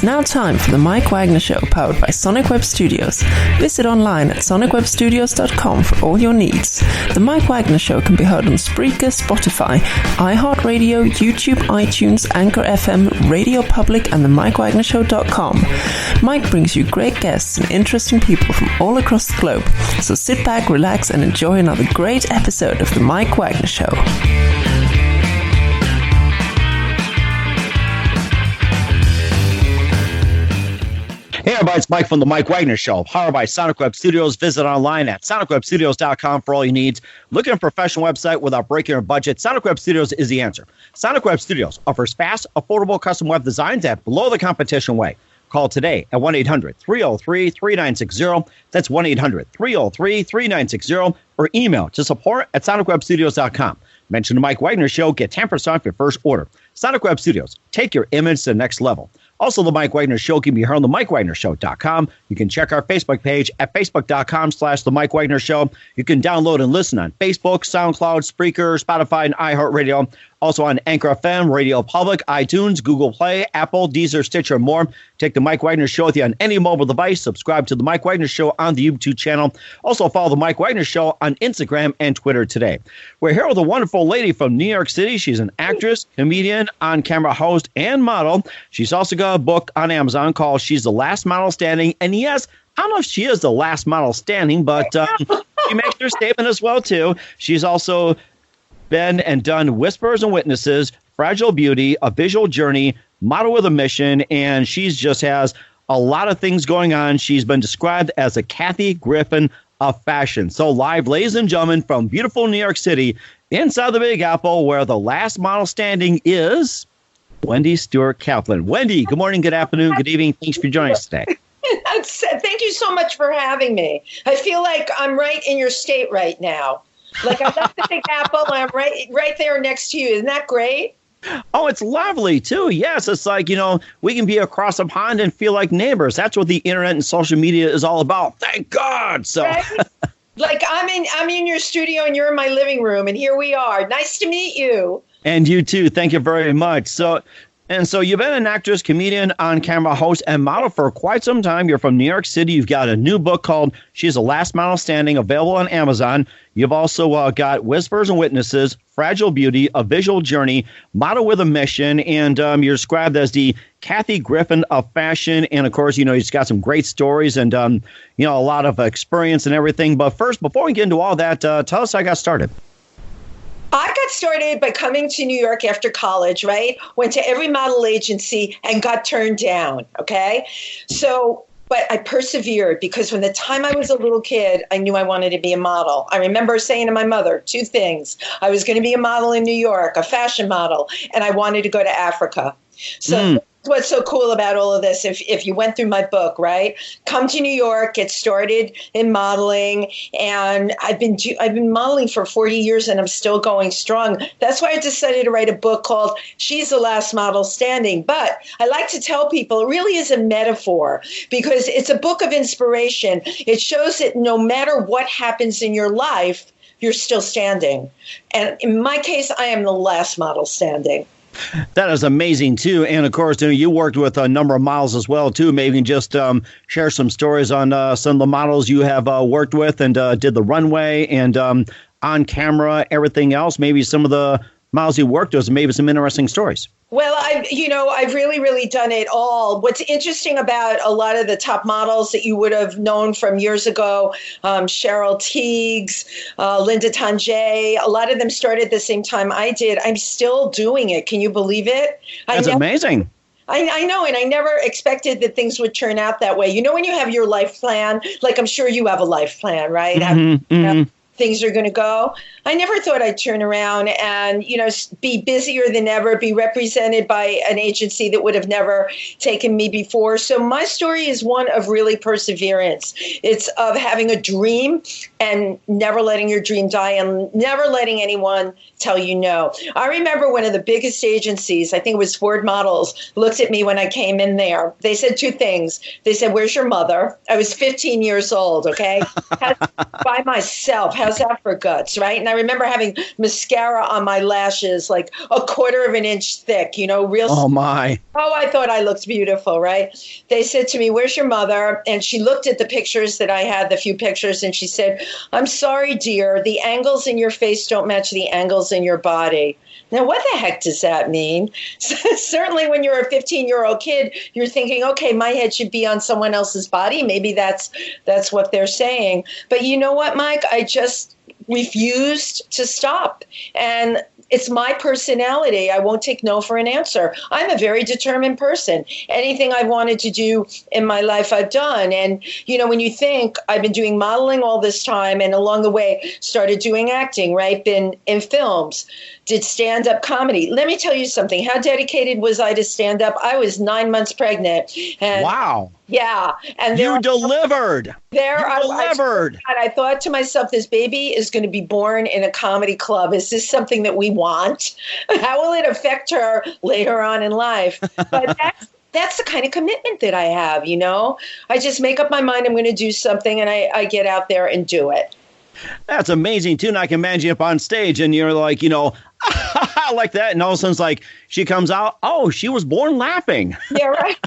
now time for the Mike Wagner Show, powered by Sonic Web Studios. Visit online at sonicwebstudios.com for all your needs. The Mike Wagner Show can be heard on Spreaker, Spotify, iHeartRadio, YouTube, iTunes, Anchor FM, Radio Public, and the MikeWagnerShow.com. Mike brings you great guests and interesting people from all across the globe. So sit back, relax, and enjoy another great episode of the Mike Wagner Show. Hey everybody, it's Mike from the Mike Wagner Show, powered by Sonic Web Studios. Visit online at sonicwebstudios.com for all you need. Looking for a professional website without breaking your budget? Sonic Web Studios is the answer. Sonic Web Studios offers fast, affordable custom web designs at below the competition way. Call today at 1-800-303-3960. That's 1-800-303-3960. Or email to support@sonicwebstudios.com. Mention the Mike Wagner Show. Get 10% off your first order. Sonic Web Studios. Take your image to the next level. Also, the Mike Wagner Show can be heard on the MikeWagnerShow.com. You can check our Facebook page at Facebook.com/The Mike Wagner Show. You can download and listen on Facebook, SoundCloud, Spreaker, Spotify, and iHeartRadio. Also on Anchor FM, Radio Public, iTunes, Google Play, Apple, Deezer, Stitcher, and more. Take the Mike Wagner Show with you on any mobile device. Subscribe to the Mike Wagner Show on the YouTube channel. Also follow the Mike Wagner Show on Instagram and Twitter today. We're here with a wonderful lady from New York City. She's an actress, comedian, on-camera host, and model. She's also got a book on Amazon called She's the Last Model Standing. And yes, I don't know if she is the last model standing, but she makes her statement as well, too. She's also been and done Whispers and Witnesses, Fragile Beauty, A Visual Journey, Model with a Mission, and she just has a lot of things going on. She's been described as a Kathy Griffin of fashion. So live, ladies and gentlemen, from beautiful New York City, inside the Big Apple, where the last model standing is Wendy Stuart Kaplan. Wendy, good morning, good afternoon, good evening. Thanks for joining us today. Thank you so much for having me. I feel like I'm right in your state right now. Like I left the Big Apple, and I'm right there next to you. Isn't that great? Oh, it's lovely, too. Yes, it's like, we can be across a pond and feel like neighbors. That's what the internet and social media is all about. Thank God. So, right? Like I'm in your studio and you're in my living room, and here we are. Nice to meet you. And you, too. Thank you very much. So you've been an actress, comedian, on-camera host, and model for quite some time. You're from New York City. You've got a new book called She's the Last Model Standing, available on Amazon. You've also got Whispers and Witnesses, Fragile Beauty, A Visual Journey, Model with a Mission, and you're described as the Kathy Griffin of fashion. And, of course, you've got some great stories and, a lot of experience and everything. But first, before we get into all that, tell us how you got started. I got started by coming to New York after college, right? Went to every model agency and got turned down, okay? But I persevered because from the time I was a little kid, I knew I wanted to be a model. I remember saying to my mother two things. I was going to be a model in New York, a fashion model, and I wanted to go to Africa. So what's so cool about all of this, if you went through my book, right? Come to New York, get started in modeling, and I've been modeling for 40 years and I'm still going strong. That's why I decided to write a book called She's the Last Model Standing. But I like to tell people it really is a metaphor because it's a book of inspiration. It shows that no matter what happens in your life, you're still standing. And in my case, I am the last model standing. That is amazing, too. And, of course, you worked with a number of models as well, too. Maybe just share some stories on some of the models you have worked with and did the runway and on camera, everything else. Maybe some of the models you worked with, maybe some interesting stories. Well, I've really, really done it all. What's interesting about a lot of the top models that you would have known from years ago, Cheryl Tiegs, Linda Tanjay, a lot of them started at the same time I did. I'm still doing it. Can you believe it? That's amazing. I know, and I never expected that things would turn out that way. When you have your life plan, like I'm sure you have a life plan, right? Things are going to go. I never thought I'd turn around and, be busier than ever, be represented by an agency that would have never taken me before. So my story is one of really perseverance. It's of having a dream and never letting your dream die and never letting anyone tell you no. I remember one of the biggest agencies, I think it was Ford Models, looked at me when I came in there. They said two things. They said, "Where's your mother?" I was 15 years old, okay? By myself, How's that for guts, right? And I remember having mascara on my lashes, like a quarter of an inch thick, real. Oh, my. Oh, I thought I looked beautiful, right? They said to me, "Where's your mother?" And she looked at the pictures that I had, the few pictures, and she said, "I'm sorry, dear, the angles in your face don't match the angles in your body." Now, what the heck does that mean? Certainly when you're a 15-year-old kid, you're thinking, okay, my head should be on someone else's body. Maybe that's what they're saying. But you know what, Mike? I just refused to stop. And it's my personality. I won't take no for an answer. I'm a very determined person. Anything I wanted to do in my life, I've done. And, when you think I've been doing modeling all this time and along the way started doing acting, right? Been in films, did stand-up comedy. Let me tell you something. How dedicated was I to stand-up? I was 9 months pregnant. And wow. Yeah. And you delivered. I thought to myself, this baby is going to be born in a comedy club. Is this something that we want? How will it affect her later on in life? But that's the kind of commitment that I have, I just make up my mind I'm going to do something and I get out there and do it. That's amazing, too. And I can imagine you up on stage and you're like, like that. And all of a sudden it's like she comes out. Oh, she was born laughing. Yeah, right.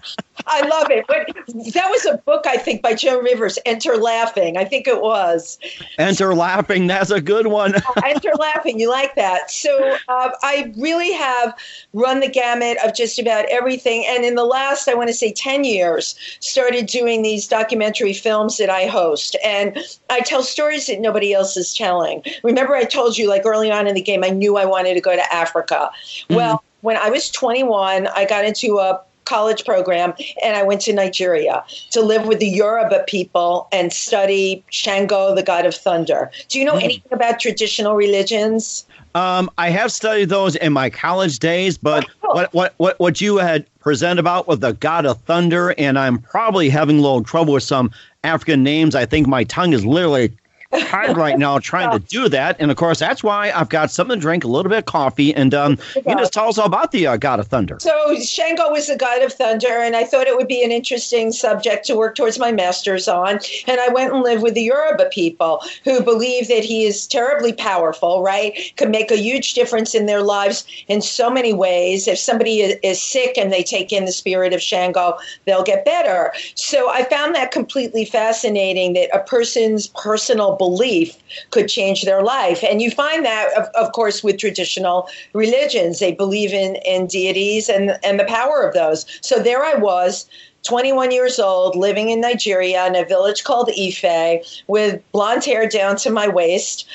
I love it. But that was a book, I think, by Joan Rivers, Enter Laughing. I think it was. Enter Laughing. That's a good one. Enter Laughing. You like that. So I really have run the gamut of just about everything. And in the last, I want to say 10 years, started doing these documentary films that I host. And I tell stories that nobody else is telling. Remember, I told you, like early on in the game, I knew I wanted to go to Africa. Mm-hmm. Well, when I was 21, I got into a college program and I went to Nigeria to live with the Yoruba people and study Shango, the god of thunder. Do you know anything about traditional religions? I have studied those in my college days, but what you had presented about with the god of thunder, and I'm probably having a little trouble with some African names. I think my tongue is literally tired right now trying to do that. And of course, that's why I've got something to drink, a little bit of coffee. And you just tell us all about the god of thunder. So Shango was the god of thunder, and I thought it would be an interesting subject to work towards my master's on. And I went and lived with the Yoruba people who believe that he is terribly powerful, right? Can make a huge difference in their lives in so many ways. If somebody is sick and they take in the spirit of Shango, they'll get better. So I found that completely fascinating, that a person's personal belief could change their life. And you find that, of course, with traditional religions. They believe in deities and the power of those. So there I was, 21 years old, living in Nigeria in a village called Ife, with blonde hair down to my waist,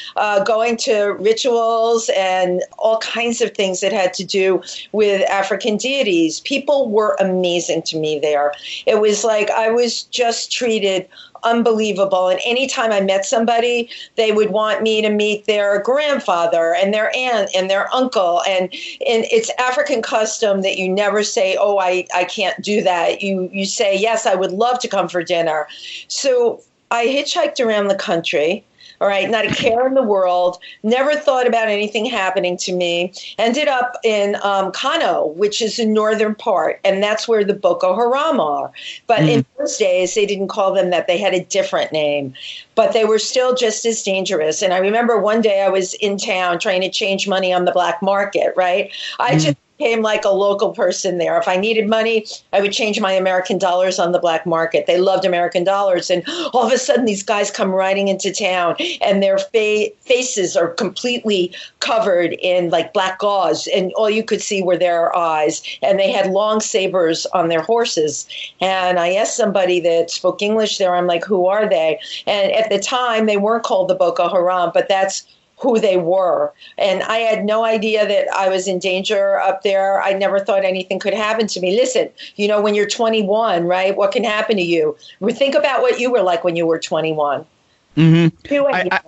going to rituals and all kinds of things that had to do with African deities. People were amazing to me there. It was like I was just treated unbelievable. And anytime I met somebody, they would want me to meet their grandfather and their aunt and their uncle. And it's African custom that you never say, oh, I can't do that. You say, yes, I would love to come for dinner. So I hitchhiked around the country. All right, not a care in the world, never thought about anything happening to me. Ended up in Kano, which is the northern part, and that's where the Boko Haram are. But in those days, they didn't call them that. They had a different name, but they were still just as dangerous. And I remember one day I was in town trying to change money on the black market, right? I just became like a local person there. If I needed money, I would change my American dollars on the black market. They loved American dollars. And all of a sudden, these guys come riding into town and their faces are completely covered in like black gauze. And all you could see were their eyes. And they had long sabers on their horses. And I asked somebody that spoke English there, I'm like, who are they? And at the time, they weren't called the Boko Haram, but that's who they were. And I had no idea that I was in danger up there. I never thought anything could happen to me. Listen, when you're 21, right, what can happen to you? Think about what you were like when you were 21. Mm-hmm.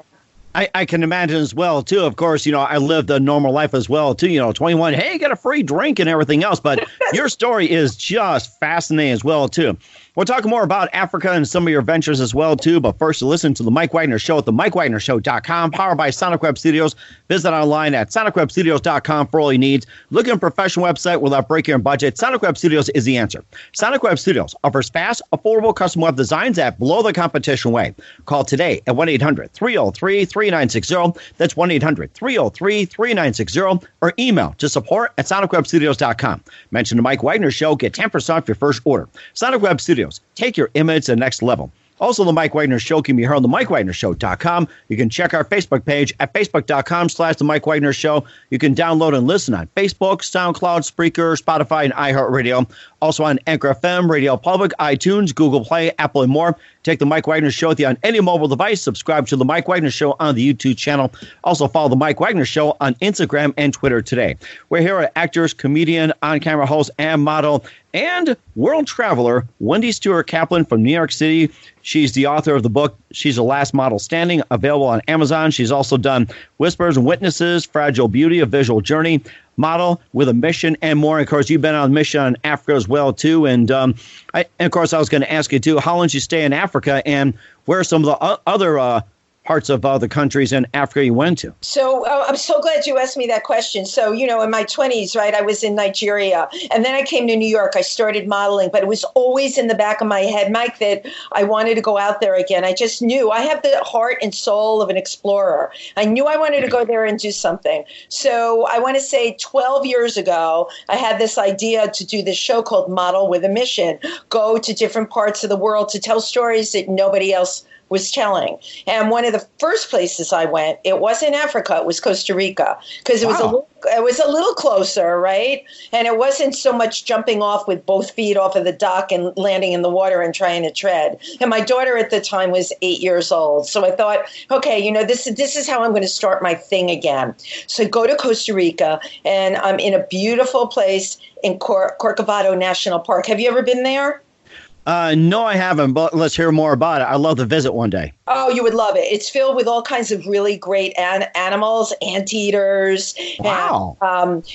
I can imagine as well, too. Of course, I lived a normal life as well, too. 21, hey, get a free drink and everything else. But your story is just fascinating as well, too. We'll talk more about Africa and some of your ventures as well, too. But first, to listen to The Mike Wagner Show at themikewagnershow.com, powered by Sonic Web Studios. Visit online at sonicwebstudios.com for all your needs. Looking for a professional website without breaking your budget? Sonic Web Studios is the answer. Sonic Web Studios offers fast, affordable custom web designs at below the competition way. Call today at 1-800-303-3960. That's 1-800-303-3960. Or email to support@sonicwebstudios.com. Mention The Mike Wagner Show. Get 10% off your first order. Sonic Web Studios. Take your image to the next level. Also, The Mike Wagner Show can be heard on themikewagnershow.com. You can check our Facebook page at facebook.com/The Mike Wagner Show. You can download and listen on Facebook, SoundCloud, Spreaker, Spotify, and iHeartRadio. Also on Anchor FM, Radio Public, iTunes, Google Play, Apple, and more. Take The Mike Wagner Show with you on any mobile device. Subscribe to The Mike Wagner Show on the YouTube channel. Also follow The Mike Wagner Show on Instagram and Twitter today. We're here with actress, comedian, on-camera host, and model, and world traveler, Wendy Stuart Kaplan from New York City. She's the author of the book, She's the Last Model Standing, available on Amazon. She's also done Whispers and Witnesses, Fragile Beauty, A Visual Journey, Model with a Mission, and more. And of course, you've been on a mission in Africa as well, too. And of course, I was going to ask you, too, how long did you stay in Africa, and where are some of the other parts of the countries in Africa you went to? So I'm so glad you asked me that question. So, in my 20s, right, I was in Nigeria, and then I came to New York. I started modeling, but it was always in the back of my head, Mike, that I wanted to go out there again. I just knew I have the heart and soul of an explorer. I knew I wanted to go there and do something. So I want to say 12 years ago, I had this idea to do this show called Model with a Mission, go to different parts of the world to tell stories that nobody else was telling. And one of the first places I went, it wasn't Africa, it was Costa Rica, because it was a little closer, right? And it wasn't so much jumping off with both feet off of the dock and landing in the water and trying to tread. And my daughter at the time was 8 years old. So I thought, okay, this is how I'm going to start my thing again. So I go to Costa Rica, and I'm in a beautiful place in Corcovado National Park. Have you ever been there? No, I haven't, but let's hear more about it. I'd love to visit one day. Oh, you would love it. It's filled with all kinds of really great animals, anteaters. Wow. And,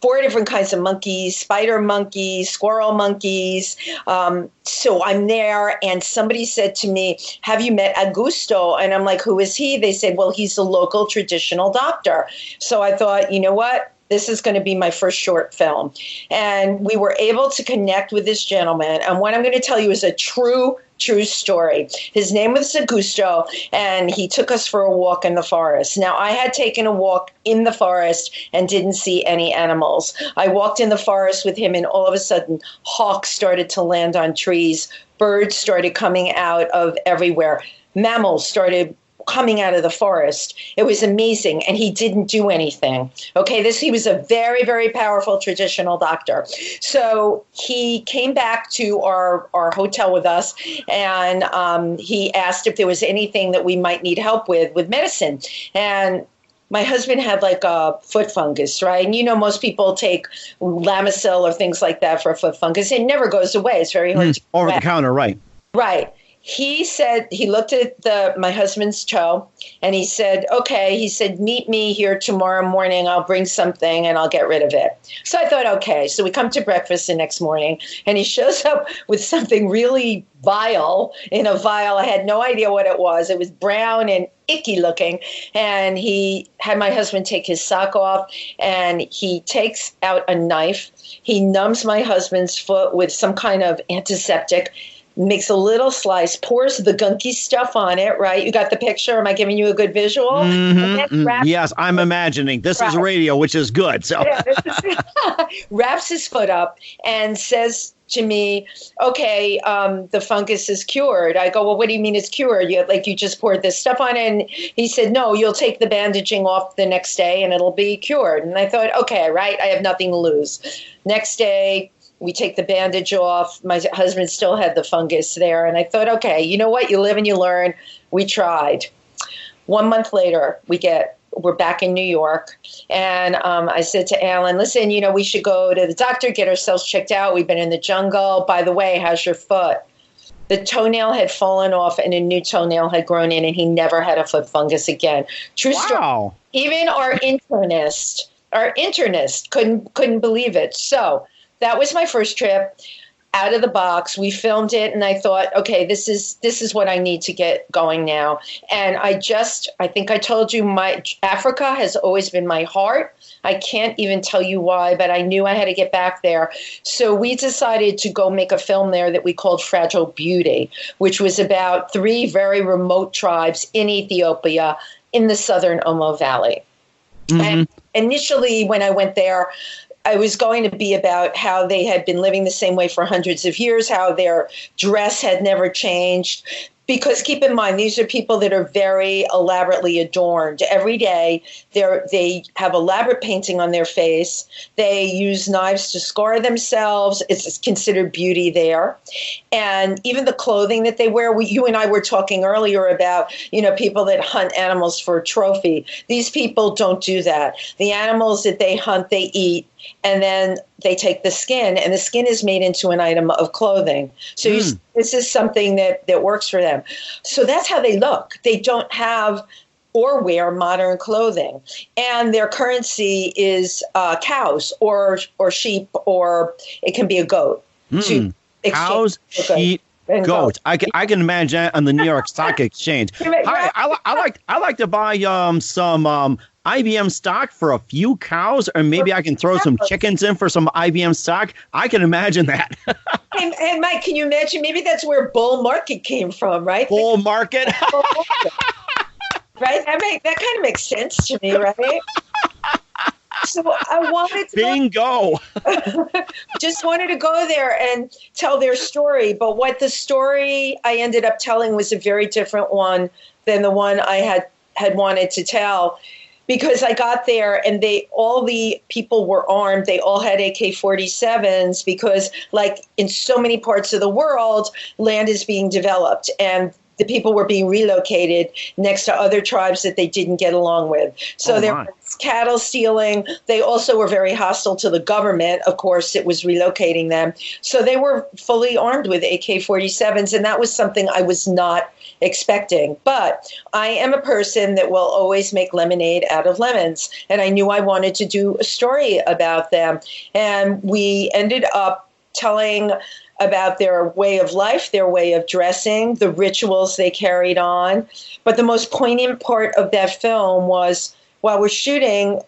4 different kinds of monkeys, spider monkeys, squirrel monkeys. So I'm there, and somebody said to me, have you met Augusto? And I'm like, who is he? They said, well, he's the local traditional doctor. So I thought, you know what? This is going to be my first short film. And we were able to connect with this gentleman. And what I'm going to tell you is a true story. His name was Augusto, and he took us for a walk in the forest. Now, I had taken a walk in the forest and didn't see any animals. I walked in the forest with him, and all of a sudden, hawks started to land on trees. Birds started coming out of everywhere. Mammals started coming out of the forest. It was amazing, and he didn't do anything. Okay, he was a very, very powerful traditional doctor. So he came back to our hotel with us, and he asked if there was anything that we might need help with medicine. And my husband had like a foot fungus, right? And most people take Lamisil or things like that for a foot fungus. It never goes away. It's very hard to over the counter, right? Right. He said, he looked at my husband's toe, and he said, okay, he said, meet me here tomorrow morning. I'll bring something and I'll get rid of it. So I thought, okay. So we come to breakfast the next morning, and he shows up with something really vile in a vial. I had no idea what it was. It was brown and icky looking. And he had my husband take his sock off, and he takes out a knife. He numbs my husband's foot with some kind of antiseptic, makes a little slice, pours the gunky stuff on it, right? You got the picture? Am I giving you a good visual? Yes, I'm imagining. This is radio, which is good. So wraps his foot up and says to me, okay, the fungus is cured. I go, well, what do you mean it's cured? You just poured this stuff on it? And he said, no, you'll take the bandaging off the next day and it'll be cured. And I thought, okay, right, I have nothing to lose. Next day, we take the bandage off. My husband still had the fungus there. And I thought, okay, you know what? You live and you learn. We tried. 1 month later, we're back in New York. And I said to Alan, listen, we should go to the doctor, get ourselves checked out. We've been in the jungle. By the way, how's your foot? The toenail had fallen off and a new toenail had grown in, and he never had a foot fungus again. True story. Even our internist couldn't believe it. So that was my first trip. out of the box. We filmed it, and I thought, okay, this is what I need to get going now. And I think I told you, Africa has always been my heart. I can't even tell you why, but I knew I had to get back there. So we decided to go make a film there that we called Fragile Beauty, which was about 3 very remote tribes in Ethiopia in the southern Omo Valley. Mm-hmm. And initially, when I went there, I was going to be about how they had been living the same way for hundreds of years, how their dress had never changed. Because keep in mind, these are people that are very elaborately adorned. Every day, they have elaborate painting on their face. They use knives to scar themselves. It's considered beauty there. And even the clothing that they wear, you and I were talking earlier about, people that hunt animals for a trophy. These people don't do that. The animals that they hunt, they eat. And then they take the skin, and the skin is made into an item of clothing. So this is something that works for them. So that's how they look. They don't have or wear modern clothing. And their currency is cows or sheep, or it can be a goat. Cows, sheep, goats. I can imagine that on the New York Stock Exchange. Hi, I like to buy some IBM stock for a few cows, or maybe I can throw some chickens in for some IBM stock. I can imagine that. And Mike, can you imagine? Maybe that's where bull market came from, right? Bull market. Right? That kind of makes sense to me, right? So I wanted to bingo. Just wanted to go there and tell their story. But what the story I ended up telling was a very different one than the one I had wanted to tell. Because I got there and all the people were armed. They all had AK-47s because, like in so many parts of the world, land is being developed and the people were being relocated next to other tribes that they didn't get along with. So there was cattle stealing. They also were very hostile to the government. Of course, it was relocating them. So they were fully armed with AK-47s, and that was something I was not expecting. But I am a person that will always make lemonade out of lemons, and I knew I wanted to do a story about them. And we ended up telling about their way of life, their way of dressing, the rituals they carried on. But the most poignant part of that film was while we're shooting,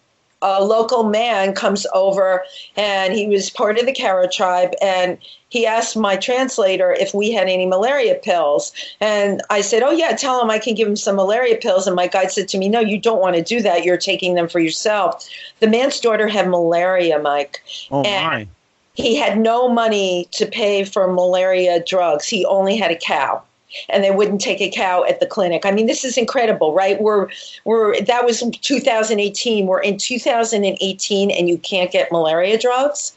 a local man comes over, and he was part of the Kara tribe, and he asked my translator if we had any malaria pills. And I said, oh, yeah, tell him I can give him some malaria pills. And my guide said to me, no, you don't want to do that. You're taking them for yourself. The man's daughter had malaria, Mike. Oh, my. He had no money to pay for malaria drugs. He only had a cow, and they wouldn't take a cow at the clinic. I mean, this is incredible, right? That was 2018. We're in 2018, and you can't get malaria drugs.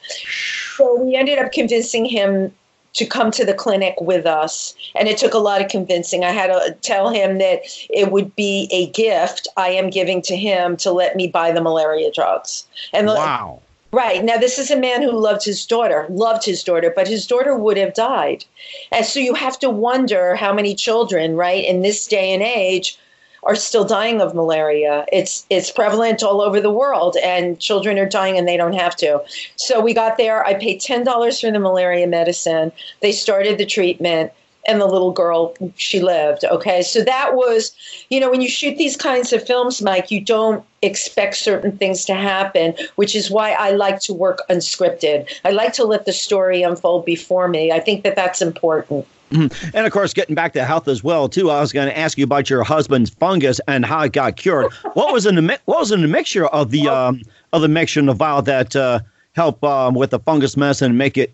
So we ended up convincing him to come to the clinic with us, and it took a lot of convincing. I had to tell him that it would be a gift I am giving to him to let me buy the malaria drugs. And wow. Right. Now, this is a man who loved his daughter, but his daughter would have died. And so you have to wonder how many children, right, in this day and age are still dying of malaria. It's prevalent all over the world, and children are dying and they don't have to. So we got there. I paid $10 for the malaria medicine. They started the treatment. And the little girl, she lived. Okay. So that was, when you shoot these kinds of films, Mike, you don't expect certain things to happen, which is why I like to work unscripted. I like to let the story unfold before me. I think that that's important. Mm-hmm. And of course, getting back to health as well, too, I was going to ask you about your husband's fungus and how it got cured. What was in the mixture of the mixture in the vial that helped with the fungus medicine, make it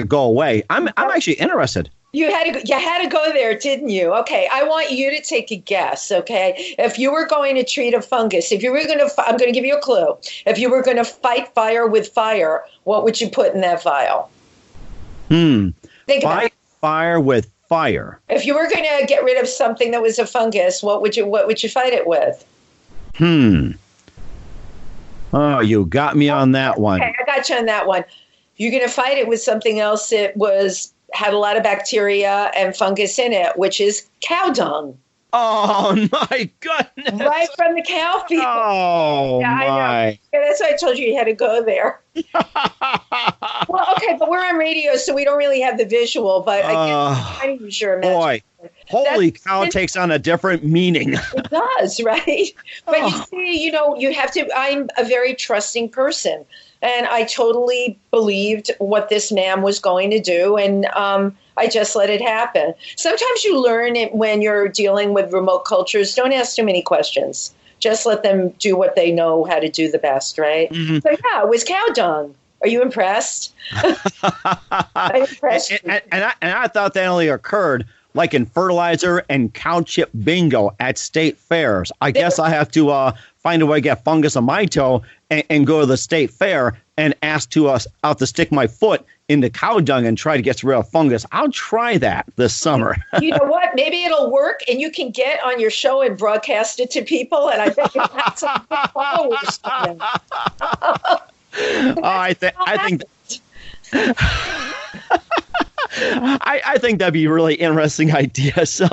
go away? I'm actually interested. You had to go there, didn't you? Okay, I want you to take a guess. Okay, if you were going to treat a fungus, I'm going to give you a clue. If you were going to fight fire with fire, what would you put in that vial? Fight fire with fire. If you were going to get rid of something that was a fungus, what would you fight it with? Oh, you got me on that one. Okay, I got you on that one. You're going to fight it with something else that had a lot of bacteria and fungus in it, which is cow dung. Oh, my goodness. Right from the cow feed. Oh, yeah, my. I know. Yeah, that's why I told you had to go there. Well, Okay, but we're on radio, so we don't really have the visual, but I can use your imagination. Boy, holy cow takes on a different meaning. It does, right? But you see, you have to, I'm a very trusting person. And I totally believed what this man was going to do. And I just let it happen. Sometimes you learn it when you're dealing with remote cultures. Don't ask too many questions. Just let them do what they know how to do the best, right? Mm-hmm. So yeah, it was cow dung. Are you impressed? I'm impressed. And I thought that only occurred like in fertilizer and cow chip bingo at state fairs. I guess I have to find a way to get fungus on my toe and go to the state fair and ask to out to stick my foot into cow dung and try to get rid of fungus. I'll try that this summer. You know what? Maybe it'll work, and you can get on your show and broadcast it to people, and I bet you'll have some good followers. I think that'd be a really interesting idea. So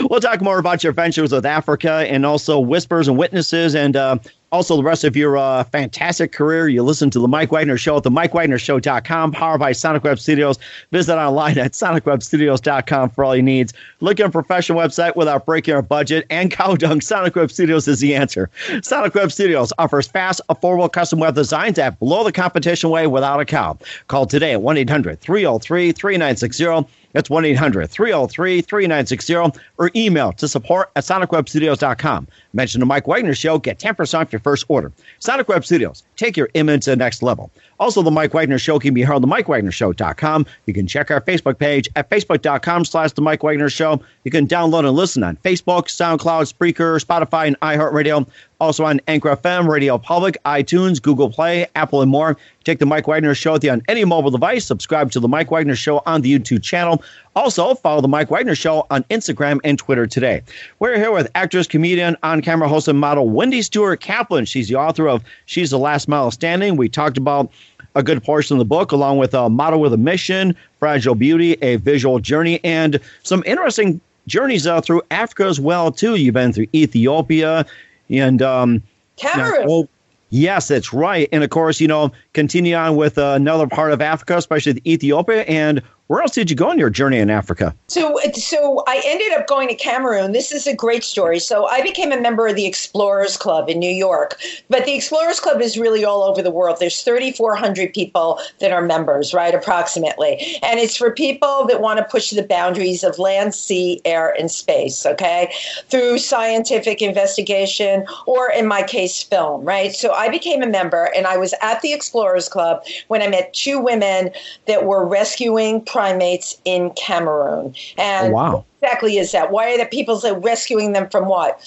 we'll talk more about your ventures with Africa and also Whispers and Witnesses and also the rest of your fantastic career. You listen to The Mike Wagner Show at themikewagnershow.com, powered by Sonic Web Studios. Visit online at sonicwebstudios.com for all your needs. Look at a professional website without breaking our budget and cow dung. Sonic Web Studios is the answer. Sonic Web Studios offers fast, affordable custom web designs at below the competition way without a cow. Call today at 1-800-303-3960. That's 1-800-303-3960 or email to support@sonicwebstudios.com. Mention the Mike Wagner Show. Get 10% off your first order. Sonic Web Studios. Take your image to the next level. Also, the Mike Wagner Show can be heard on the MikeWagnerShow.com. You can check our Facebook page at Facebook.com/The Mike Wagner Show. You can download and listen on Facebook, SoundCloud, Spreaker, Spotify, and iHeartRadio. Also on Anchor FM, Radio Public, iTunes, Google Play, Apple, and more. Take the Mike Wagner Show with you on any mobile device. Subscribe to the Mike Wagner Show on the YouTube channel. Also, follow the Mike Wagner Show on Instagram and Twitter today. We're here with actress, comedian, on-camera host, and model Wendy Stuart Kaplan. She's the author of She's the Last Mile Standing. We talked about a good portion of the book, along with a Model with a Mission, Fragile Beauty, A Visual Journey, and some interesting journeys through Africa as well, too. You've been through Ethiopia and Cameroon. Yes, that's right. And of course, continue on with another part of Africa, especially Ethiopia. And where else did you go on your journey in Africa? So I ended up going to Cameroon. This is a great story. So I became a member of the Explorers Club in New York. But the Explorers Club is really all over the world. There's 3,400 people that are members, right, approximately. And it's for people that want to push the boundaries of land, sea, air, and space, okay, through scientific investigation or, in my case, film, right? So I became a member, and I was at the Explorers Club when I met two women that were rescuing primates in Cameroon. And what exactly is that? Why are the people rescuing them from what?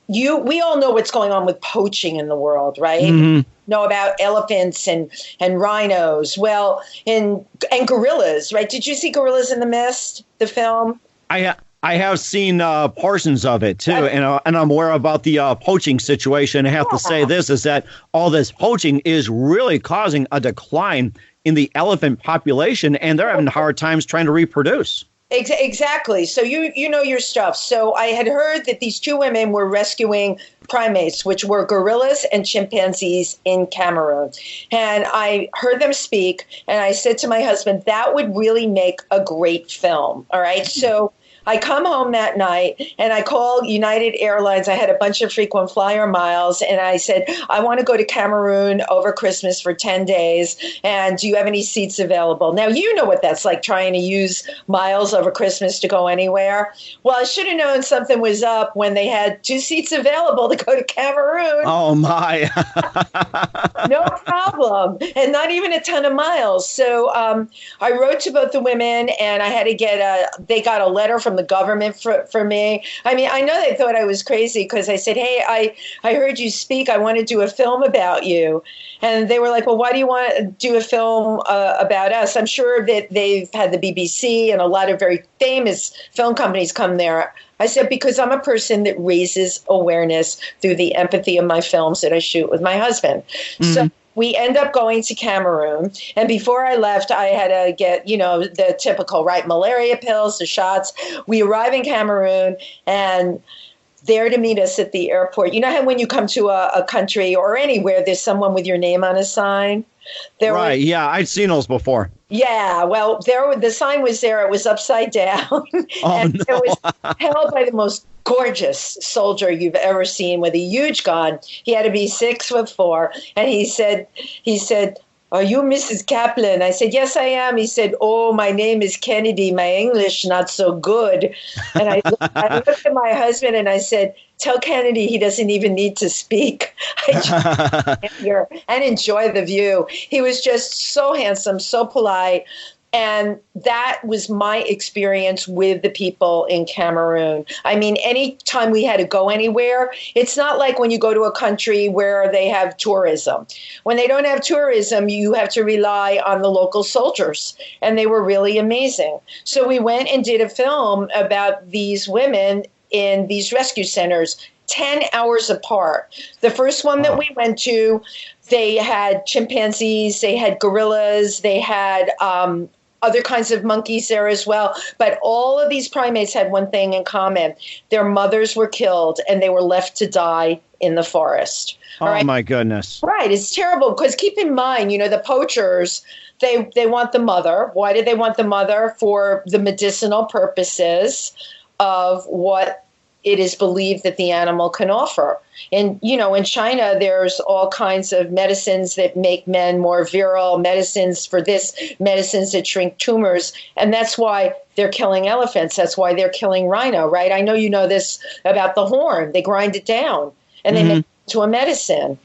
We all know what's going on with poaching in the world, right? Mm-hmm. Know about elephants and rhinos, well, and gorillas, right? Did you see Gorillas in the Mist, the film? I have seen portions of it, too, and I'm aware about the poaching situation. I have to say this, is that all this poaching is really causing a decline in the elephant population, and they're having hard times trying to reproduce. Exactly. So you know your stuff. So I had heard that these two women were rescuing primates, which were gorillas and chimpanzees in Cameroon. And I heard them speak, and I said to my husband, that would really make a great film. All right. So I come home that night and I call United Airlines. I had a bunch of frequent flyer miles, and I said, I want to go to Cameroon over Christmas for 10 days. And do you have any seats available? Now, you know what that's like, trying to use miles over Christmas to go anywhere. Well, I should have known something was up when they had 2 seats available to go to Cameroon. Oh, my. No problem. And not even a ton of miles. So I wrote to both the women, and I had to they got a letter from the government for me. I mean, I know they thought I was crazy because I said, hey, I heard you speak. I want to do a film about you. And they were like, well, why do you want to do a film about us? I'm sure that they've had the BBC and a lot of very famous film companies come there. I said, because I'm a person that raises awareness through the empathy of my films that I shoot with my husband. Mm-hmm. So we end up going to Cameroon. And before I left, I had to get, the typical, right, malaria pills, the shots. We arrive in Cameroon, and there to meet us at the airport. You know how when you come to a country or anywhere, there's someone with your name on a sign? Yeah, I'd seen those before. Yeah, well, the sign was there. It was upside down, and no. it was held by the most gorgeous soldier you've ever seen with a huge gun. He had to be 6'4", and he said, "Are you Mrs. Kaplan?" I said, "Yes, I am." He said, "Oh, my name is Kennedy. My English not so good." And I looked at my husband and I said, "Tell Kennedy he doesn't even need to speak. I just stand here and enjoy the view." He was just so handsome, so polite. And that was my experience with the people in Cameroon. I mean, anytime we had to go anywhere, it's not like when you go to a country where they have tourism. When they don't have tourism, you have to rely on the local soldiers. And they were really amazing. So we went and did a film about these women in these rescue centers, 10 hours apart. The first one that we went to, they had chimpanzees, they had gorillas, they had other kinds of monkeys there as well. But all of these primates had one thing in common. Their mothers were killed and they were left to die in the forest. Oh, my goodness. Right. It's terrible because keep in mind, the poachers, they want the mother. Why do they want the mother? For the medicinal purposes of what it is believed that the animal can offer. And, in China, there's all kinds of medicines that make men more virile, medicines for this, medicines that shrink tumors. And that's why they're killing elephants. That's why they're killing rhino, right? I know you know this about the horn. They grind it down and they make it into a medicine.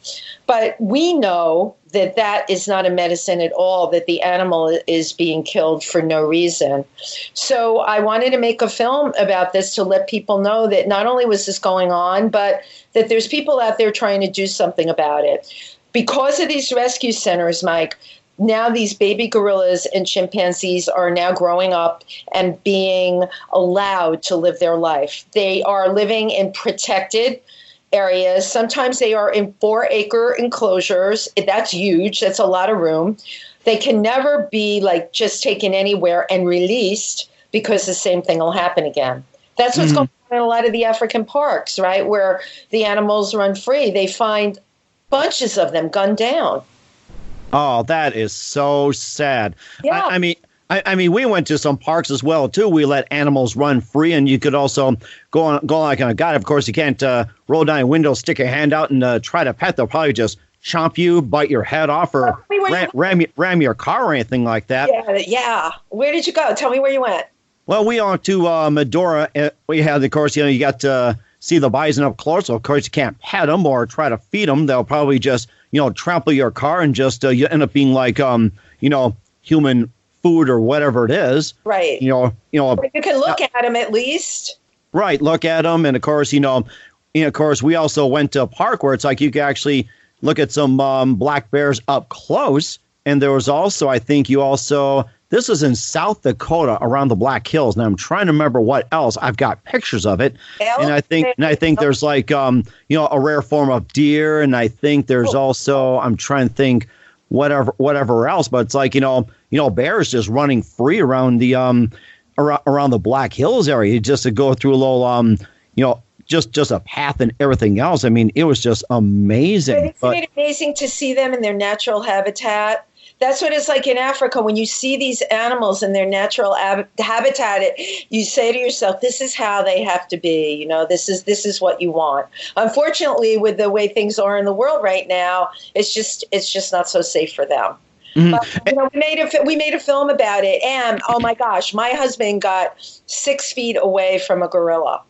But we know that that is not a medicine at all, that the animal is being killed for no reason. So I wanted to make a film about this to let people know that not only was this going on, but that there's people out there trying to do something about it. Because of these rescue centers, Mike, now these baby gorillas and chimpanzees are now growing up and being allowed to live their life. They are living in protected areas. Sometimes they are in 4-acre enclosures. That's huge. That's a lot of room. They can never be just taken anywhere and released because the same thing will happen again. That's what's going on in a lot of the African parks, right? Where the animals run free. They find bunches of them gunned down. Oh, that is so sad. Yeah. I mean, we went to some parks as well, too. We let animals run free, and you could also go like on a guide. Of course, you can't roll down a window, stick your hand out, and try to pet. They'll probably just chomp you, bite your head off, or ram your car or anything like that. Yeah. Where did you go? Tell me where you went. Well, we went to Medora. We had, of course, you got to see the bison up close. So, of course, you can't pet them or try to feed them. They'll probably just, trample your car and just you end up being like, human food or whatever it is. Right. But you can look at them at least. Right. Look at them. And of course, we also went to a park where it's like you can actually look at some black bears up close. And there was also, I think this was in South Dakota around the Black Hills. Now I'm trying to remember what else. I've got pictures of it. And I think there's like, a rare form of deer. And I think there's also, I'm trying to think whatever else, but it's like, bears just running free around the around the Black Hills area just to go through a little just a path and everything else. I mean, it was just amazing. But isn't it amazing to see them in their natural habitat? That's what it's like in Africa. When you see these animals in their natural habitat, you say to yourself, this is how they have to be. This is what you want. Unfortunately, with the way things are in the world right now, it's just not so safe for them. Mm-hmm. But, we made a film about it. And, oh, my gosh, my husband got 6 feet away from a gorilla.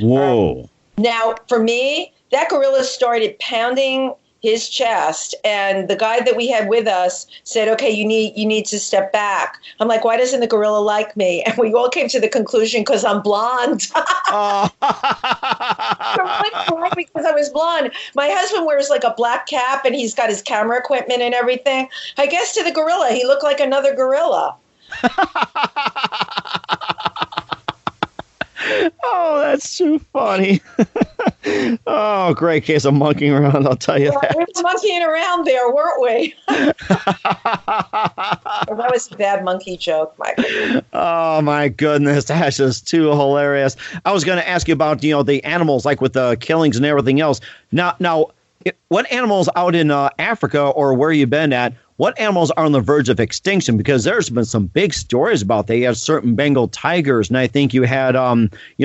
Whoa. Now, for me, that gorilla started pounding his chest, and the guy that we had with us said, "Okay, you need to step back." I'm like, "Why doesn't the gorilla like me?" And we all came to the conclusion because I'm blonde. I'm like, because I was blonde. My husband wears like a black cap, and he's got his camera equipment and everything. I guess to the gorilla, he looked like another gorilla. Oh, that's too funny. Oh, great case of monkeying around, I'll tell you that. We were monkeying around there, weren't we? That was a bad monkey joke, Michael. Oh, my goodness. That's just too hilarious. I was going to ask you about, the animals, like with the killings and everything else. Now, what animals out in Africa or where you've been at, what animals are on the verge of extinction? Because there's been some big stories about that. You had certain Bengal tigers, and I think you had,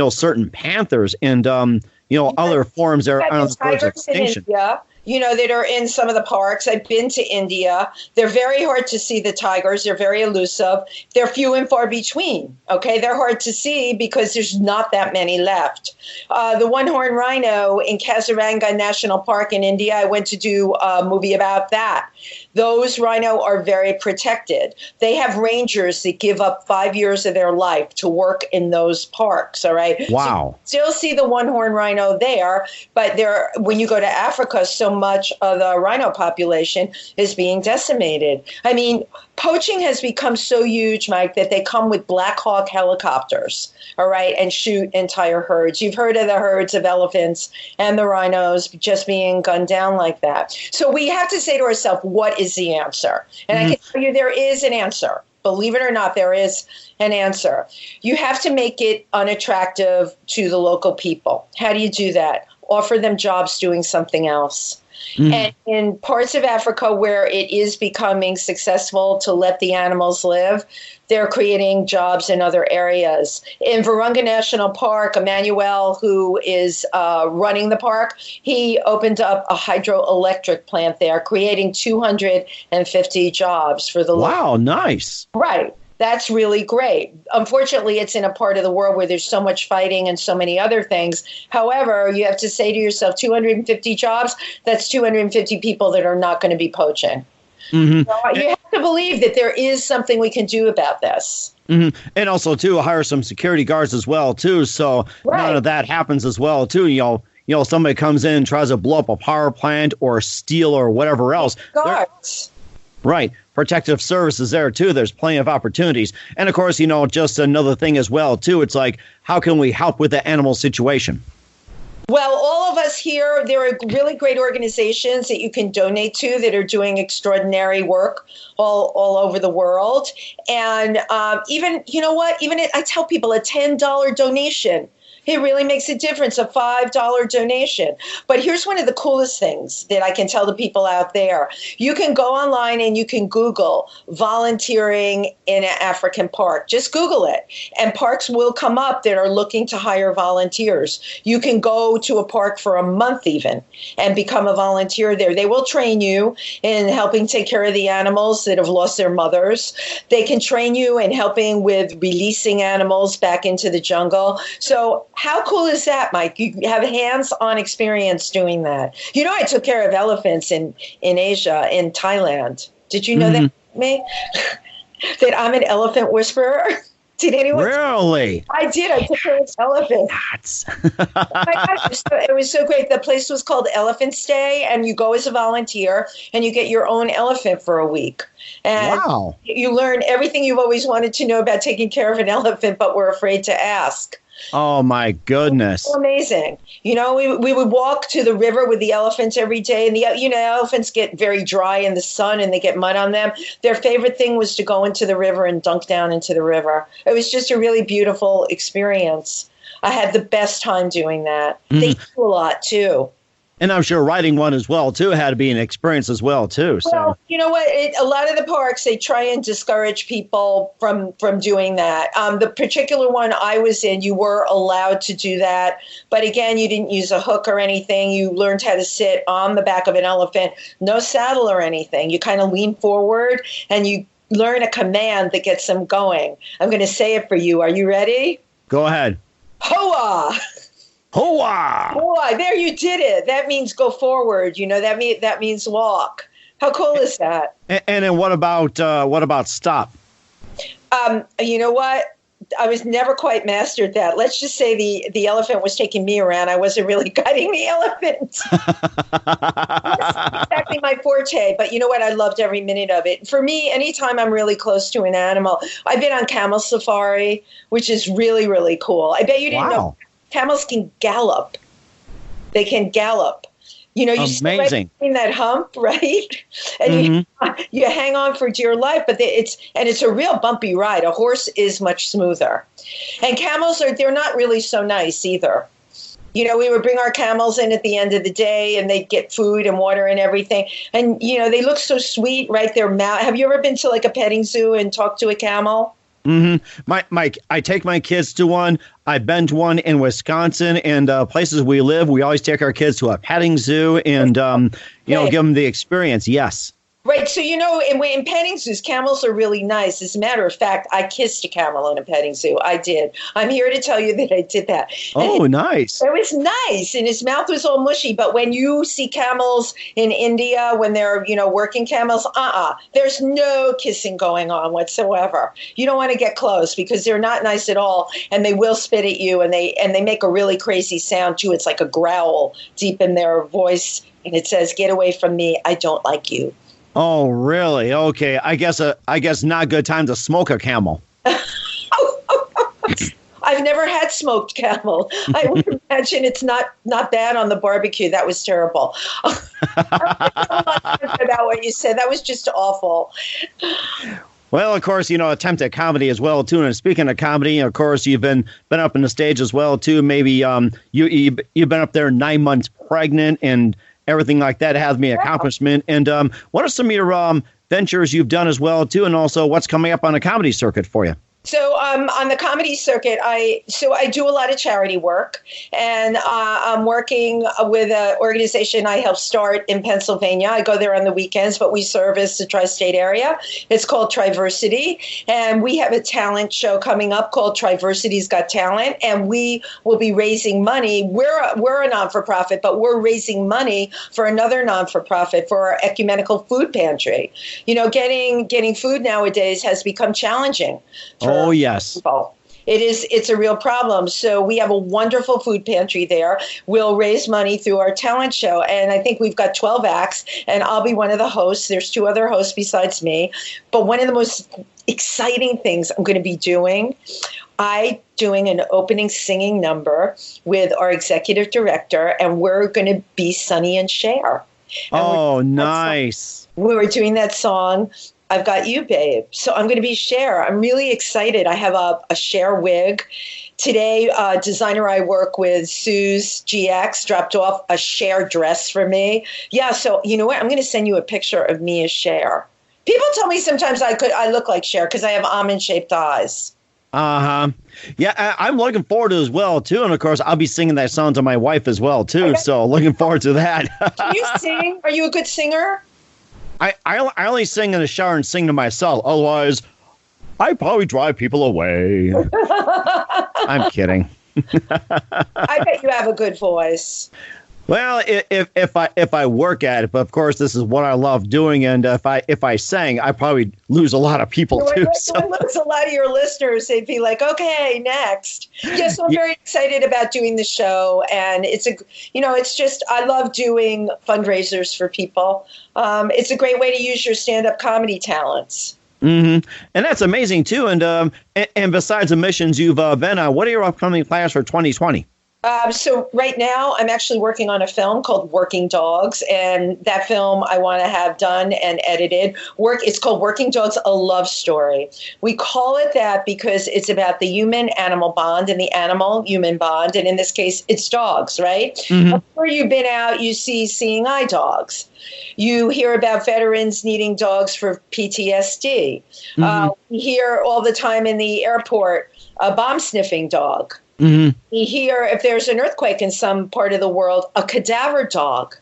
certain panthers and, other forms that are on the verge of extinction. That are in some of the parks. I've been to India. They're very hard to see, the tigers. They're very elusive. They're few and far between. Okay, they're hard to see because there's not that many left. The one-horned rhino in Kaziranga National Park in India, I went to do a movie about that. Those rhino are very protected. They have rangers that give up 5 years of their life to work in those parks, all right? Wow. So you still see the one-horned rhino there, but when you go to Africa, so much of the rhino population is being decimated. I mean, poaching has become so huge, Mike, that they come with Black Hawk helicopters, all right, and shoot entire herds. You've heard of the herds of elephants and the rhinos just being gunned down like that. So we have to say to ourselves, what is the answer? And I can tell you there is an answer. Believe it or not, there is an answer. You have to make it unattractive to the local people. How do you do that? Offer them jobs doing something else. And in parts of Africa where it is becoming successful to let the animals live, they're creating jobs in other areas. In Virunga National Park, Emmanuel, who is running the park, he opened up a hydroelectric plant there, creating 250 jobs for the Wow, nice. Right. That's really great. Unfortunately, it's in a part of the world where there's so much fighting and so many other things. However, you have to say to yourself, 250 jobs, that's 250 people that are not going to be poaching. Mm-hmm. So you have to believe that there is something we can do about this. Mm-hmm. And also, too, hire some security guards as well, too. So none of that happens as well, too. Somebody comes in and tries to blow up a power plant or steal or whatever else. Guards. Right. Protective services there, too. There's plenty of opportunities. And, of course, just another thing as well, too. It's like, how can we help with the animal situation? Well, all of us here, there are really great organizations that you can donate to that are doing extraordinary work all over the world. And even I tell people a $10 donation, it really makes a difference, a $5 donation. But here's one of the coolest things that I can tell the people out there. You can go online and you can Google volunteering in an African park. Just Google it. And parks will come up that are looking to hire volunteers. You can go to a park for a month even and become a volunteer there. They will train you in helping take care of the animals that have lost their mothers. They can train you in helping with releasing animals back into the jungle. So how cool is that, Mike? You have hands-on experience doing that. I took care of elephants in Asia, in Thailand. Did you know that, me? That I'm an elephant whisperer? Did anyone? Really? I did. I took care of elephants. Oh my gosh, it was so great. The place was called Elephant Stay, and you go as a volunteer, and you get your own elephant for a week. And you learn everything you've always wanted to know about taking care of an elephant, but were afraid to ask. Oh, my goodness. So amazing. We would walk to the river with the elephants every day. And elephants get very dry in the sun and they get mud on them. Their favorite thing was to go into the river and dunk down into the river. It was just a really beautiful experience. I had the best time doing that. They do a lot, too. And I'm sure riding one as well, too, had to be an experience as well, too. So. Well, you know what? A lot of the parks, they try and discourage people from doing that. The particular one I was in, you were allowed to do that. But again, you didn't use a hook or anything. You learned how to sit on the back of an elephant, no saddle or anything. You kind of lean forward and you learn a command that gets them going. I'm going to say it for you. Are you ready? Go ahead. Hoa! Hoa! Boy, there you did it. That means go forward. That means walk. How cool is that? And then what about stop? You know what? I was never quite mastered that. Let's just say the elephant was taking me around. I wasn't really guiding the elephant. That's exactly my forte. But you know what? I loved every minute of it. For me, anytime I'm really close to an animal, I've been on camel safari, which is really, really cool. I bet you didn't know. Camels can gallop. They can gallop. You sit right between that hump, right? And you hang on for dear life, but it's a real bumpy ride. A horse is much smoother. And camels they're not really so nice either. We would bring our camels in at the end of the day, and they'd get food and water and everything. And, they look so sweet, right? Their mouth. Have you ever been to like a petting zoo and talked to a camel? Mike, I take my kids to one. I've been to one in Wisconsin, and places we live, we always take our kids to a petting zoo and, give them the experience. Yes. Right. So, in petting zoos, camels are really nice. As a matter of fact, I kissed a camel in a petting zoo. I did. I'm here to tell you that I did that. Oh, nice. It was nice. And his mouth was all mushy. But when you see camels in India, when they're, working camels, there's no kissing going on whatsoever. You don't want to get close because they're not nice at all. And they will spit at you. And they make a really crazy sound, too. It's like a growl deep in their voice. And it says, "Get away from me. I don't like you." Oh, really? Okay. I guess not a good time to smoke a camel. I've never had smoked camel. I would imagine it's not bad on the barbecue. That was terrible. About what you said. That was just awful. Well, of course, attempted comedy as well, too. And speaking of comedy, of course, you've been up on the stage as well, too. Maybe you've been up there 9 months pregnant and everything like that has me accomplishment. And what are some of your ventures you've done as well, too? And also what's coming up on the comedy circuit for you? So on the comedy circuit, I do a lot of charity work, and I'm working with an organization I helped start in Pennsylvania. I go there on the weekends, but we service the tri-state area. It's called Triversity, and we have a talent show coming up called Triversity's Got Talent, and we will be raising money. We're a non-for-profit, but we're raising money for another non-for-profit for our ecumenical food pantry. Getting food nowadays has become challenging. Oh, yes. It's a real problem. So we have a wonderful food pantry there. We'll raise money through our talent show. And I think we've got 12 acts, and I'll be one of the hosts. There's 2 other hosts besides me. But one of the most exciting things I'm going to be doing an opening singing number with our executive director, and we're going to be Sonny and Cher. Nice. We were doing that song, "I've Got You, Babe." So I'm going to be Cher. I'm really excited. I have a Cher wig. Today, designer I work with, Sue's GX, dropped off a Cher dress for me. Yeah, so you know what? I'm going to send you a picture of me as Cher. People tell me sometimes I look like Cher because I have almond-shaped eyes. Uh-huh. Yeah, I'm looking forward to it as well, too. And, of course, I'll be singing that song to my wife as well, too. Okay. So looking forward to that. Can you sing? Are you a good singer? I only sing in the shower and sing to myself. Otherwise, I probably drive people away. I'm kidding. I bet you have a good voice. Well, if I work at it, but of course this is what I love doing, and if I sang, I probably lose a lot of people too. So lose a lot of your listeners. They'd be like, "Okay, next." Yes, I'm very excited about doing the show, and it's just I love doing fundraisers for people. It's a great way to use your stand-up comedy talents. Mm-hmm. And that's amazing too. And besides the missions you've been on, what are your upcoming plans for 2020? So right now, I'm actually working on a film called Working Dogs, and that film I want to have done and edited. It's called Working Dogs, A Love Story. We call it that because it's about the human-animal bond and the animal-human bond, and in this case, it's dogs, right? Mm-hmm. Before you've been out, you see seeing eye dogs. You hear about veterans needing dogs for PTSD. Mm-hmm. We hear all the time in the airport a bomb-sniffing dog. Mm-hmm. We hear if there's an earthquake in some part of the world, a cadaver dog.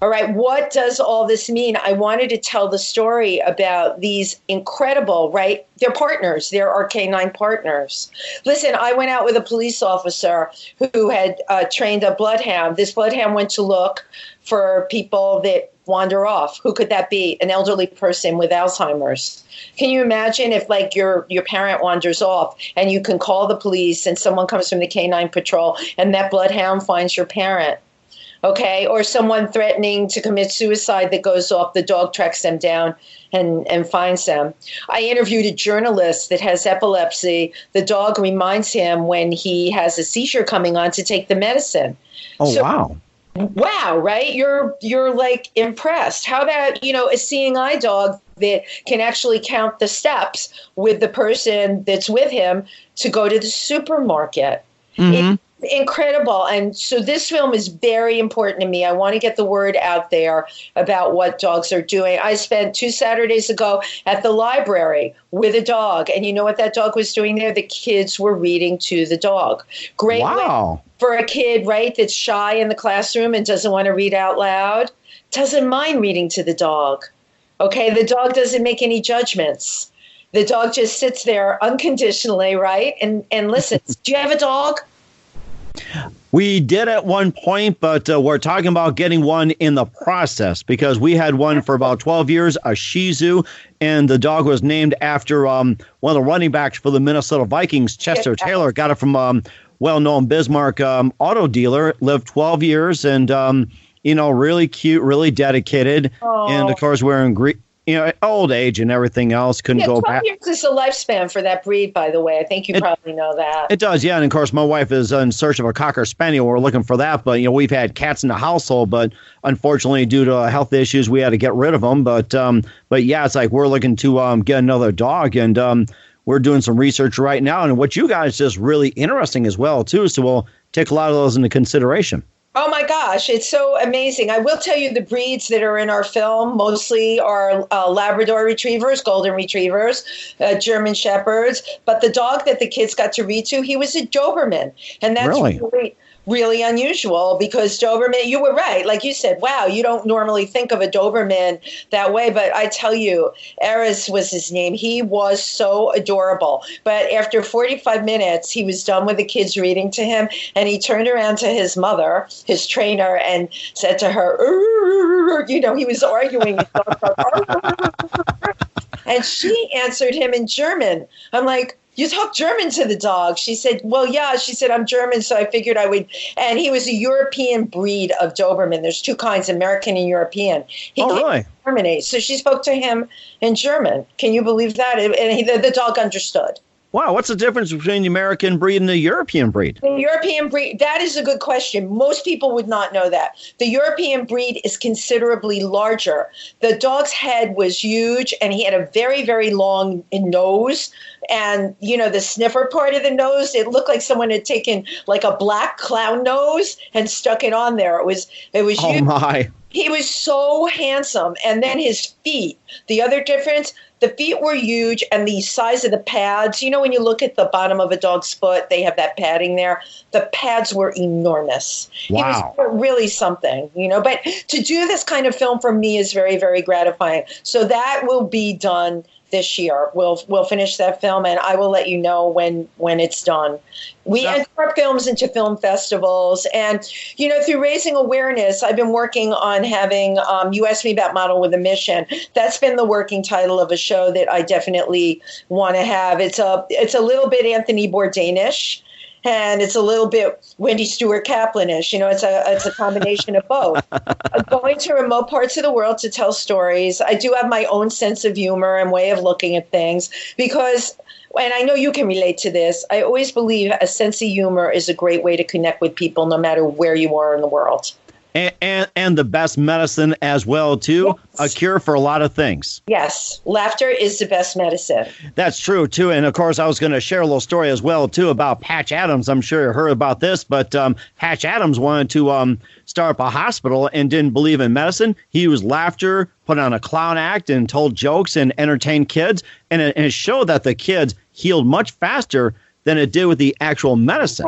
All right, what does all this mean? I wanted to tell the story about these incredible, right? They're partners. They're our canine partners. Listen, I went out with a police officer who had trained a bloodhound. This bloodhound went to look for people that wander off. Who could that be? An elderly person with Alzheimer's. Can you imagine if like your parent wanders off and you can call the police and someone comes from the canine patrol and that bloodhound finds your parent? Okay, or someone threatening to commit suicide that goes off, the dog tracks them down and finds them. I interviewed a journalist that has epilepsy. The dog reminds him when he has a seizure coming on to take the medicine. Oh, so, wow. Wow, right? You're like impressed. How about, a seeing eye dog that can actually count the steps with the person that's with him to go to the supermarket? Mm-hmm. Incredible. And so this film is very important to me. I want to get the word out there about what dogs are doing. I spent 2 Saturdays ago at the library with a dog. And you know what that dog was doing there? The kids were reading to the dog. Great way for a kid, right, that's shy in the classroom and doesn't want to read out loud. Doesn't mind reading to the dog. Okay, the dog doesn't make any judgments. The dog just sits there unconditionally, right, and listens. Do you have a dog? We did at one point, but we're talking about getting one in the process because we had one for about 12 years, a Shih Tzu, and the dog was named after one of the running backs for the Minnesota Vikings, Chester Taylor. Got it from well-known Bismarck auto dealer, lived 12 years, and, really cute, really dedicated. Aww. And, of course, we're in old age and everything else couldn't go back. 12 years is the lifespan for that breed, by the way. I think you probably know that. It does, yeah. And of course, my wife is in search of a Cocker Spaniel. We're looking for that, but we've had cats in the household, but unfortunately, due to health issues, we had to get rid of them. But yeah, it's like we're looking to get another dog, and we're doing some research right now. And what you guys just really interesting as well too. So we'll take a lot of those into consideration. Oh my gosh, it's so amazing. I will tell you the breeds that are in our film mostly are Labrador Retrievers, Golden Retrievers, German Shepherds. But the dog that the kids got to read to, he was a Doberman. And that's really unusual because Doberman, you were right. Like you said, wow, you don't normally think of a Doberman that way. But I tell you, Eris was his name. He was so adorable. But after 45 minutes, he was done with the kids reading to him. And he turned around to his mother, his trainer, and said to her, he was arguing. And she answered him in German. I'm like, you talk German to the dog. She said, well, yeah. She said, I'm German, so I figured I would. And he was a European breed of Doberman. There's 2 kinds, American and European. He can't terminate. So she spoke to him in German. Can you believe that? And the dog understood. Wow, what's the difference between the American breed and the European breed? The European breed, that is a good question. Most people would not know that. The European breed is considerably larger. The dog's head was huge, and he had a very, very long nose. And, the sniffer part of the nose, it looked like someone had taken like a black clown nose and stuck it on there. It was huge. Oh, my. He was so handsome. And then his feet, the other difference, the feet were huge, and the size of the pads, when you look at the bottom of a dog's foot, they have that padding there. The pads were enormous. Wow. He was really something, But to do this kind of film for me is very, very gratifying. So that will be done this year. We'll finish that film, and I will let you know when it's done. We enter our films into film festivals, and through raising awareness, I've been working on having You Asked Me About Model with a Mission. That's been the working title of a show that I definitely want to have. It's a little bit Anthony Bourdain-ish. And it's a little bit Wendy Stuart Kaplan-ish. It's a combination of both. Going to remote parts of the world to tell stories. I do have my own sense of humor and way of looking at things because, and I know you can relate to this, I always believe a sense of humor is a great way to connect with people no matter where you are in the world. And the best medicine as well, too. Yes. A cure for a lot of things. Yes. Laughter is the best medicine. That's true, too. And, of course, I was going to share a little story as well, too, about Patch Adams. I'm sure you heard about this, but Patch Adams wanted to start up a hospital and didn't believe in medicine. He used laughter, put on a clown act, and told jokes and entertained kids. And it showed that the kids healed much faster than it did with the actual medicine.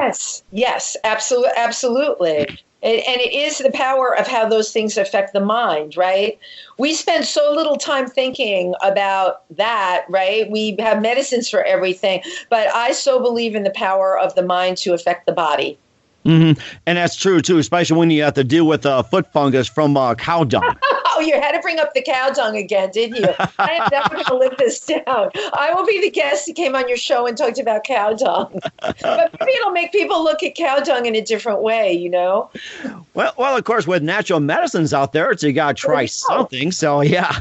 Yes, absolutely. And it is the power of how those things affect the mind, right? We spend so little time thinking about that, right? We have medicines for everything, but I so believe in the power of the mind to affect the body. Mm-hmm. And that's true, too, especially when you have to deal with foot fungus from cow dung. Oh, you had to bring up the cow dung again, didn't you? I am never going to live this down. I will be the guest who came on your show and talked about cow dung. But maybe it'll make people look at cow dung in a different way, Well, of course, with natural medicines out there, you got to try something. So, yeah.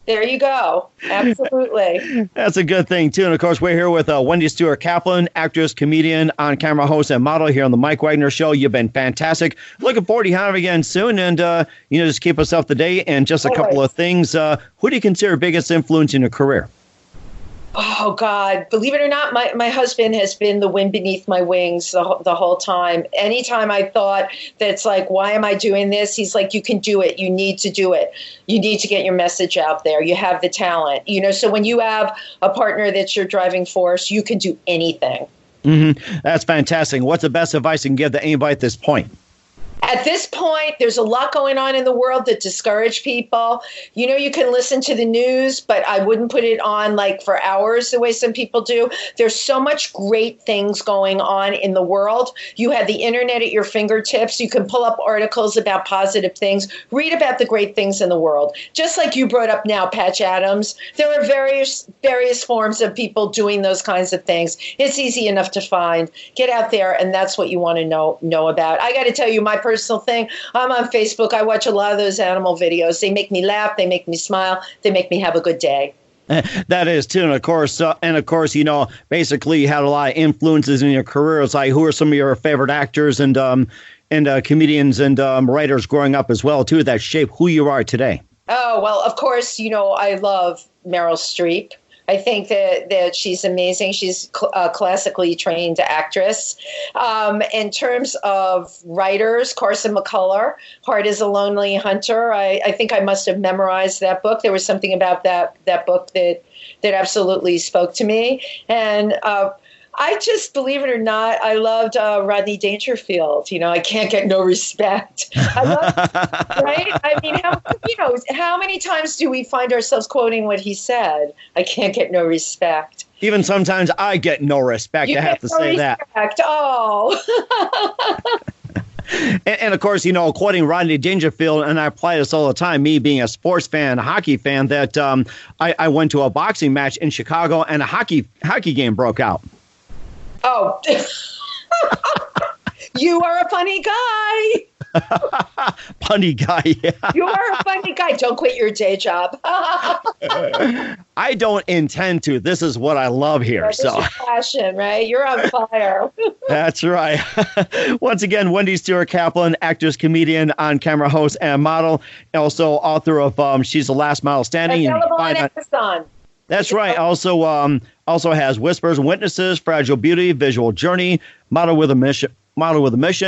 There you go. Absolutely. That's a good thing, too. And, of course, we're here with Wendy Stuart Kaplan, actress, comedian, on-camera host, and model here on the Mike Wagner Show. You've been fantastic. Looking forward to having you again soon. And, just keep us up to date. And just a couple of things. Who do you consider biggest influence in your career? Oh, God, believe it or not, my husband has been the wind beneath my wings the whole time. Anytime I thought that's like, why am I doing this? He's like, you can do it. You need to do it. You need to get your message out there. You have the talent. So when you have a partner that's your driving force, you can do anything. Mm-hmm. That's fantastic. What's the best advice you can give to anybody at this point? At this point, there's a lot going on in the world that discourage people. You can listen to the news, but I wouldn't put it on like for hours the way some people do. There's so much great things going on in the world. You have the internet at your fingertips. You can pull up articles about positive things, read about the great things in the world. Just like you brought up now, Patch Adams, there are various forms of people doing those kinds of things. It's easy enough to find. Get out there, and that's what you want to know about. I got to tell you, my personal thing, I'm on Facebook. I watch a lot of those animal videos. They make me laugh. They make me smile. They make me have a good day. That is too, and of course, basically you had a lot of influences in your career. It's like, who are some of your favorite actors and comedians and writers growing up as well too that shape who you are today? Oh well, of course, I love Meryl Streep. I think that she's amazing. She's a classically trained actress. In terms of writers, Carson McCullers, Heart is a Lonely Hunter. I think I must have memorized that book. There was something about that book that absolutely spoke to me. And I just, believe it or not, I loved Rodney Dangerfield. I can't get no respect. I love, right? I mean, how many times do we find ourselves quoting what he said? I can't get no respect. Even sometimes I get no respect. I have to say that. Oh. And of course, quoting Rodney Dangerfield, and I apply this all the time, me being a sports fan, a hockey fan, that I went to a boxing match in Chicago and a hockey game broke out. Oh, you are a funny guy. Funny guy, yeah. You are a funny guy. Don't quit your day job. I don't intend to. This is what I love here. This is your passion, right? You're on fire. That's right. Once again, Wendy Stuart Kaplan, actress, comedian, on-camera host, and model. Also author of She's the Last Model Standing. Available on Amazon. That's right. Also has Whispers and Witnesses, Fragile Beauty, Visual Journey, Model with a Mission.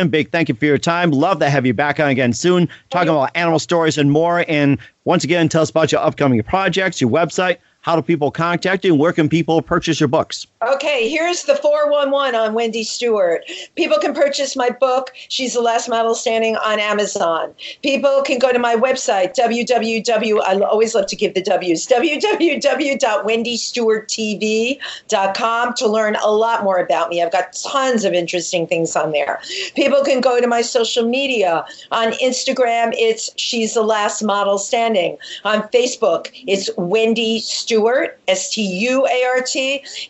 Big thank you for your time. Love to have you back on again soon, talking about animal stories and more. And once again, tell us about your upcoming projects, your website. How do people contact you, and where can people purchase your books? Okay, here's the 411 on Wendy Stuart. People can purchase my book, She's the Last Model Standing, on Amazon. People can go to my website, I always love to give the W's, www.wendystuarttv.com, to learn a lot more about me. I've got tons of interesting things on there. People can go to my social media. On Instagram, it's She's the Last Model Standing. On Facebook, it's Wendy Stuart, Stuart,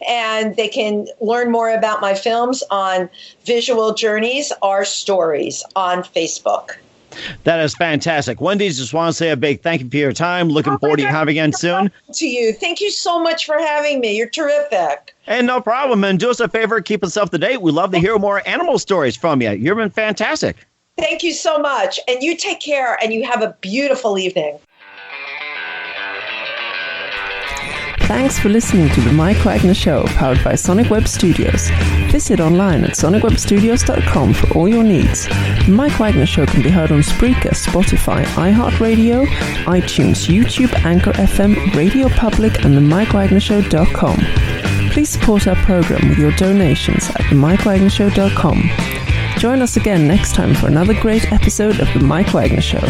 and they can learn more about my films on Visual Journeys, Our Stories on Facebook. That is fantastic. Wendy, just want to say a big thank you for your time. Looking forward to having you again soon. To you. Thank you so much for having me. You're terrific. And no problem. And do us a favor, keep us up to date. We'd love to hear more animal stories from you. You've been fantastic. Thank you so much. And you take care, and you have a beautiful evening. Thanks for listening to The Mike Wagner Show, powered by Sonic Web Studios. Visit online at sonicwebstudios.com for all your needs. The Mike Wagner Show can be heard on Spreaker, Spotify, iHeartRadio, iTunes, YouTube, Anchor FM, Radio Public, and themikewagnershow.com. Please support our program with your donations at themikewagnershow.com. Join us again next time for another great episode of The Mike Wagner Show.